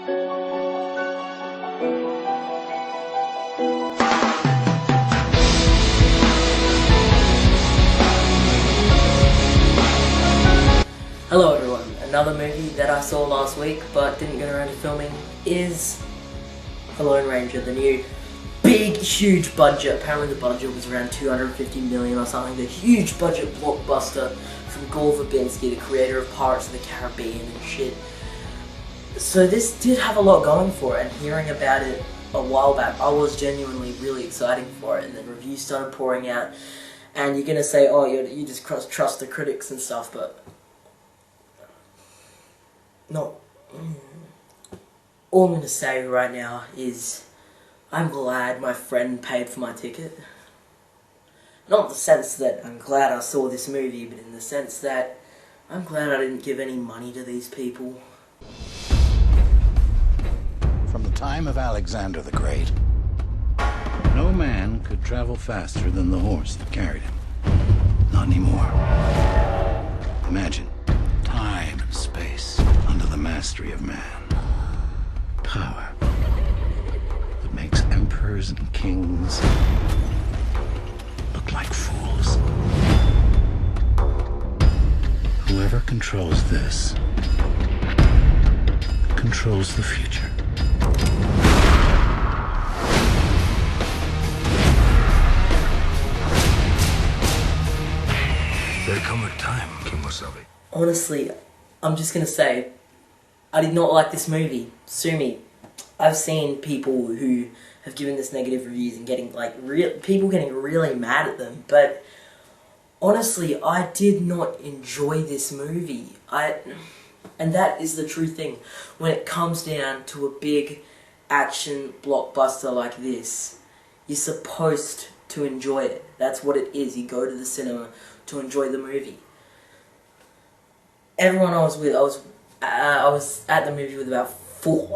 Hello everyone, another movie that I saw last week but didn't get around to filming is The Lone Ranger, the new big, huge budget. Apparently the budget was around 250 million or something. The huge budget blockbuster from Gore Verbinski, the creator of Pirates of the Caribbean and shit. So this did have a lot going for it, and hearing about it a while back, I was genuinely really excited for it, and then reviews started pouring out, and you're gonna say, oh, you just trust the critics and stuff, but no. All I'm going to say right now is I'm glad my friend paid for my ticket. Not in the sense that I'm glad I saw this movie, but in the sense that I'm glad I didn't give any money to these people. From the time of Alexander the Great, no man could travel faster than the horse that carried him. Not anymore. Imagine time and space under the mastery of man. Power that makes emperors and kings look like fools. Whoever controls this controls the future. There come a time, King Wasabi. Honestly, I'm just going to say, I did not like this movie. Sue me. I've seen people who have given this negative reviews and getting people getting really mad at them, but honestly, I did not enjoy this movie. And that is the true thing. When it comes down to a big action blockbuster like this, you're supposed to enjoy it. That's what it is. You go to the cinema to enjoy the movie. Everyone I was with, I was at the movie with about four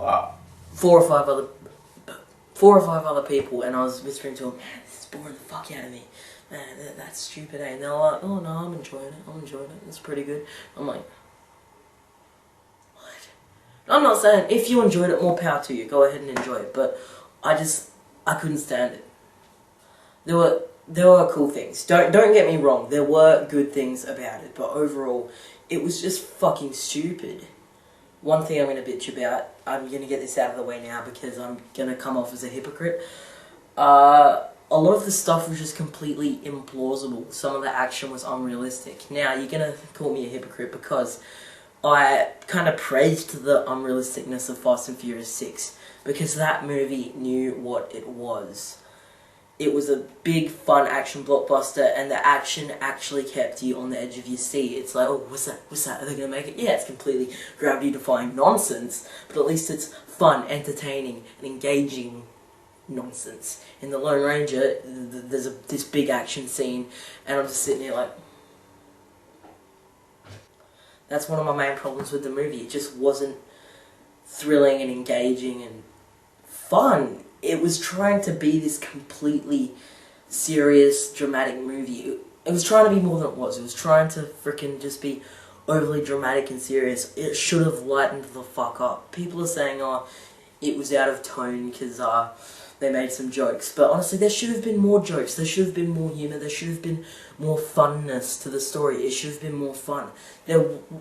or five other people, and I was whispering to them, man, this is boring the fuck out of me. Man, that's stupid, eh? And they're like, oh no, I'm enjoying it, it's pretty good. I'm like, what? I'm not saying, if you enjoyed it, more power to you, go ahead and enjoy it, but I couldn't stand it. There were cool things, don't get me wrong, there were good things about it, but overall, it was just fucking stupid. One thing I'm going to bitch about, I'm going to get this out of the way now because I'm going to come off as a hypocrite. A lot of the stuff was just completely implausible. Some of the action was unrealistic. Now, you're going to call me a hypocrite because I kind of praised the unrealisticness of Fast and Furious 6 because that movie knew what it was. It was a big, fun action blockbuster, and the action actually kept you on the edge of your seat. It's like, oh, what's that? Are they going to make it? Yeah, it's completely gravity-defying nonsense, but at least it's fun, entertaining, and engaging nonsense. In The Lone Ranger, there's this big action scene, and I'm just sitting here like... That's one of my main problems with the movie. It just wasn't thrilling and engaging and fun. It was trying to be this completely serious, dramatic movie. It was trying to be more than it was. It was trying to frickin' just be overly dramatic and serious. It should have lightened the fuck up. People are saying, oh, it was out of tone because they made some jokes. But honestly, there should have been more jokes. There should have been more humour. There should have been more funness to the story. It should have been more fun.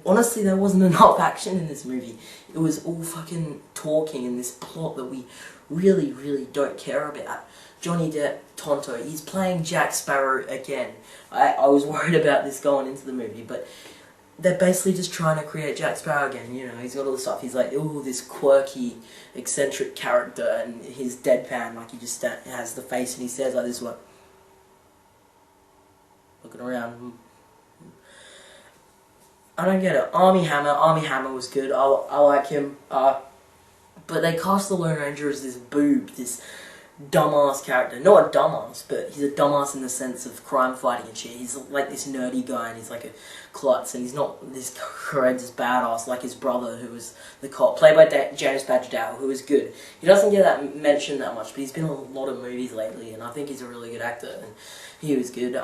Honestly, there wasn't enough action in this movie. It was all fucking talking in this plot that we really, really don't care about. Johnny Depp, Tonto, he's playing Jack Sparrow again. I was worried about this going into the movie, but they're basically just trying to create Jack Sparrow again, you know, he's got all this stuff, he's like, ooh, this quirky, eccentric character, and he's deadpan, like he just has the face and he says like this, what? Looking around. I don't get it. Armie Hammer was good, I like him, but they cast the Lone Ranger as this boob, this dumbass character. Not a dumbass, but he's a dumbass in the sense of crime fighting and shit. He's like this nerdy guy and he's like a klutz, and he's not this courageous badass like his brother who was the cop, played by James Badge Dowell, who was good. He doesn't get that mentioned that much, but he's been in a lot of movies lately, and I think he's a really good actor, and he was good.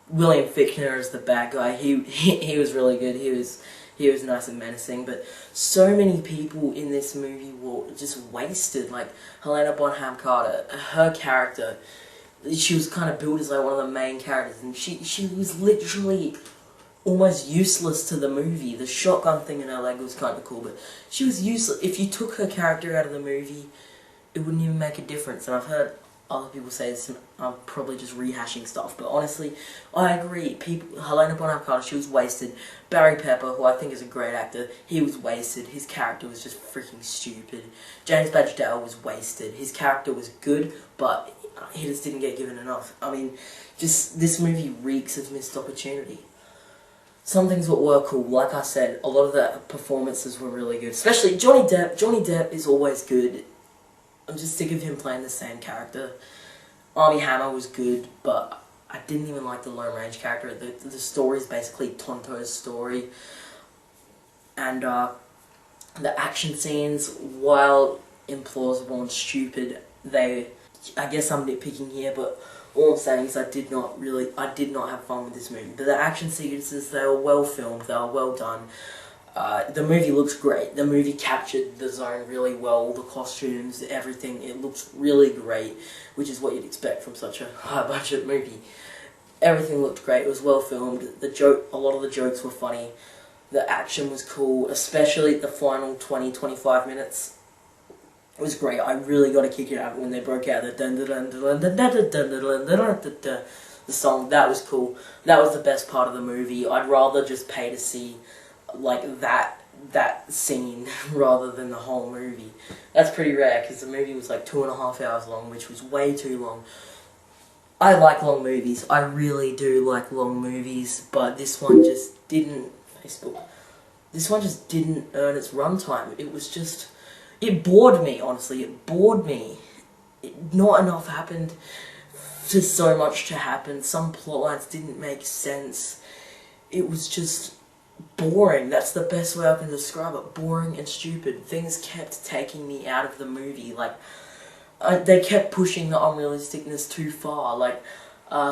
William Fichtner is the bad guy. He was really good. He he was nice and menacing, but so many people in this movie were just wasted. Like, Helena Bonham Carter, her character, she was kind of billed as like one of the main characters, and she was literally almost useless to the movie. The shotgun thing in her leg was kind of cool, but she was useless. If you took her character out of the movie, it wouldn't even make a difference. And I've heard other people say this, and I'm probably just rehashing stuff, but honestly, I agree. Helena Bonham Carter, she was wasted. Barry Pepper, who I think is a great actor, he was wasted. His character was just freaking stupid. James Badge Dale was wasted. His character was good, but he just didn't get given enough. I mean, just this movie reeks of missed opportunity. Some things were cool, like I said, a lot of the performances were really good. Especially Johnny Depp. Johnny Depp is always good. I'm just sick of him playing the same character. Armie Hammer was good, but I didn't even like the Lone Range character. The story is basically Tonto's story. And the action scenes, while implausible and stupid, I guess I'm nitpicking here, but all I'm saying is I did not have fun with this movie. But the action sequences, they were well filmed, they were well done. The movie looks great. The movie captured the zone really well. The costumes, everything, it looks really great, which is what you'd expect from such a high-budget movie. Everything looked great. It was well filmed. A lot of the jokes were funny. The action was cool, especially the final 20-25 minutes. It was great. I really got a kick out when they broke out the song. That was cool. That was the best part of the movie. I'd rather just pay to see like that scene rather than the whole movie. That's pretty rare because the movie was like 2.5 hours long, which was way too long. I like long movies. I really do like long movies, but this one just didn't. This one just didn't earn its runtime. It was just. It bored me, honestly. It bored me. Not enough happened for so much to happen. Some plotlines didn't make sense. It was just boring. That's the best way I can describe it. Boring and stupid. Things kept taking me out of the movie. Like, they kept pushing the unrealisticness too far. Like,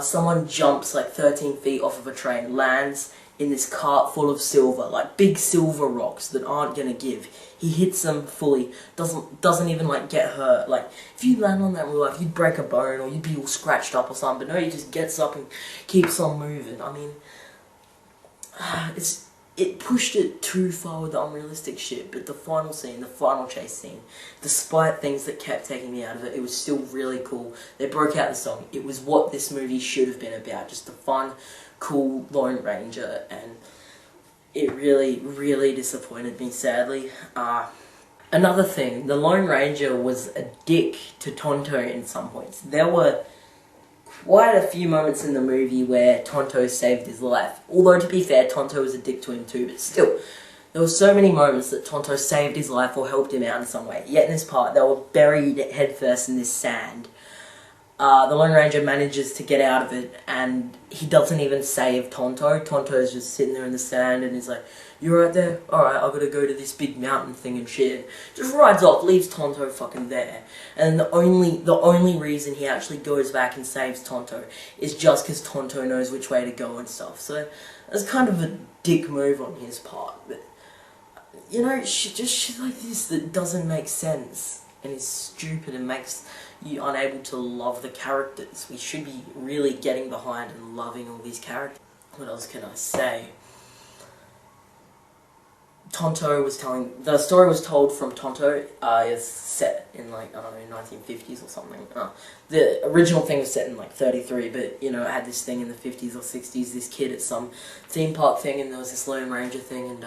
someone jumps like 13 feet off of a train, lands in this cart full of silver, like big silver rocks that aren't gonna give. He hits them fully, doesn't even like get hurt. Like, if you land on that in real life, you'd break a bone or you'd be all scratched up or something, but no, he just gets up and keeps on moving. I mean, it pushed it too far with the unrealistic shit, but the final scene, the final chase scene, despite things that kept taking me out of it, it was still really cool. They broke out the song. It was what this movie should have been about, just a fun, cool Lone Ranger, and it really, really disappointed me, sadly. Another thing, the Lone Ranger was a dick to Tonto in some points. There were quite a few moments in the movie where Tonto saved his life. Although, to be fair, Tonto was a dick to him too, but still, there were so many moments that Tonto saved his life or helped him out in some way. Yet in this part, they were buried headfirst in this sand. The Lone Ranger manages to get out of it, and he doesn't even save Tonto. Tonto's just sitting there in the sand, and he's like, "You right there? Alright, I've got to go to this big mountain thing and shit." Just rides off, leaves Tonto fucking there. And the only reason he actually goes back and saves Tonto is just because Tonto knows which way to go and stuff. So, it's kind of a dick move on his part. But, you know, shit like this that doesn't make sense and is stupid and makes you unable to love the characters. We should be really getting behind and loving all these characters. What else can I say? The story was told from Tonto. It's set in like, I don't know, 1950s or something. The original thing was set in like 33, but you know, it had this thing in the 50s or 60s, this kid at some theme park thing, and there was this Lone Ranger thing, and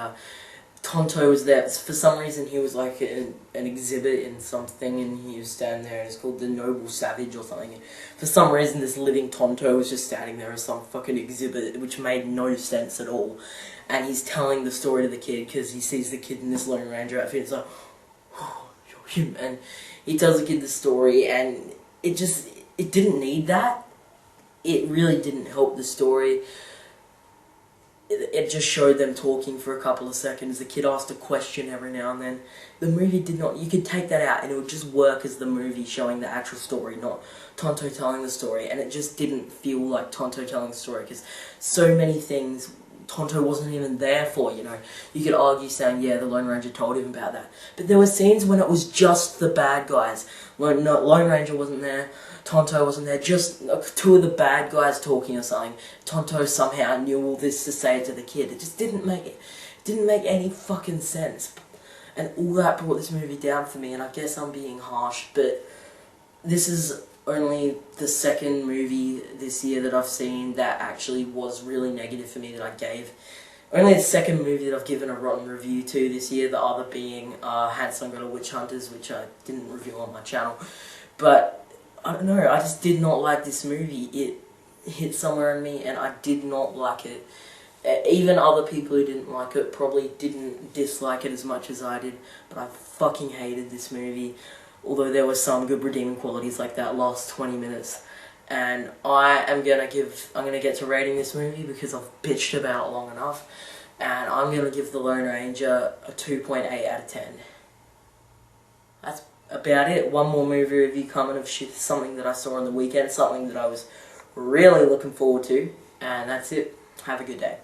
Tonto was there. For some reason, he was like an exhibit in something, and he was standing there, and it's called the Noble Savage or something. For some reason, this living Tonto was just standing there as some fucking exhibit, which made no sense at all. And he's telling the story to the kid, because he sees the kid in this Lone Ranger outfit, it's like, oh, you're him. And he tells the kid the story, and it didn't need that. It really didn't help the story. It just showed them talking for a couple of seconds. The kid asked a question every now and then. The movie did not... You could take that out and it would just work as the movie showing the actual story, not Tonto telling the story. And it just didn't feel like Tonto telling the story, because so many things Tonto wasn't even there for, you know. You could argue saying, yeah, the Lone Ranger told him about that. But there were scenes when it was just the bad guys. When Lone Ranger wasn't there, Tonto wasn't there, just two of the bad guys talking or something. Tonto somehow knew all this to say to the kid. It just didn't make any fucking sense. And all that brought this movie down for me, and I guess I'm being harsh, but this is only the second movie this year that I've seen that actually was really negative for me, that I gave. Only the second movie that I've given a rotten review to this year, the other being Hansel and Gretel Witch Hunters, which I didn't review on my channel. But, I don't know, I just did not like this movie. It hit somewhere in me, and I did not like it. Even other people who didn't like it probably didn't dislike it as much as I did, but I fucking hated this movie. Although there were some good redeeming qualities like that last 20 minutes. And I'm gonna get to rating this movie because I've bitched about it long enough. And I'm gonna give The Lone Ranger a 2.8 out of 10. That's about it. One more movie review coming of something that I saw on the weekend, something that I was really looking forward to. And that's it. Have a good day.